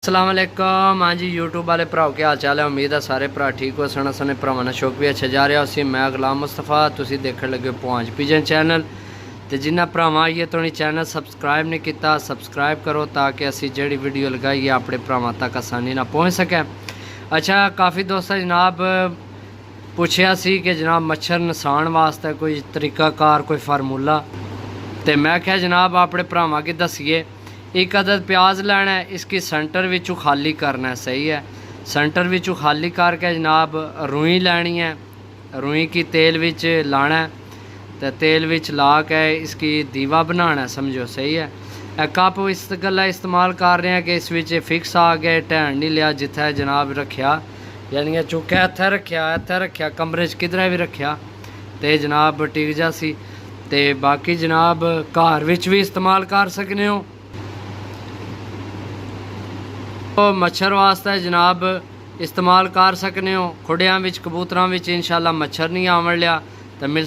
अस्सलाम वालेकुम। हाँ जी यूट्यूब वाले भराओ क्या हाल चाल है। उम्मीद है सारे भरा ठीक हो सन। असने भरावां दा शौक भी अच्छा जा रहा उसी मैं गुलाम मुस्तफा तुसीं देखण लगे पहुँच पिजन चैनल तो जिन्हें भरावां आइए तो चैनल सबसक्राइब नहीं किया सबसक्राइब करो ताकि असी जिहड़ी वीडियो लगाइए अपने भरावां तक आसानी ना पहुँच सकें। अच्छा काफ़ी दोस्त जनाब पुछया सी कि जनाब मच्छर नसाण वास्ते कोई तरीकाकार कोई फार्मूला तो मैं क्या जनाब अपने भरावां की दसीए। एक अदद प्याज लेना है, इसकी सेंटर विचू खाली करना है। सही है, सेंटर विचू खाली करके जनाब रुई लैनी है, रुई की तेल विच लाना है तो तेल विच ला के इसकी दीवा बनाना है। समझो सही है। कप इस गल्ला इस्तेमाल कर रहे हैं कि इस विच फिक्स आ गए ढैन नहीं लिया जिथे जनाब रखा यानी चुक्या इत्थे रखा कमरे किधरे भी रखा तो जनाब टिक जा सी। ते बाकी जनाब घर विच भी इस्तेमाल कर सकते हो। तो मच्छर वास्ते जनाब इस्तेमाल कर सकते हो। खुडियां विच कबूतरां विच इंशाअल्लाह मच्छर नहीं आवन लिया तो मिल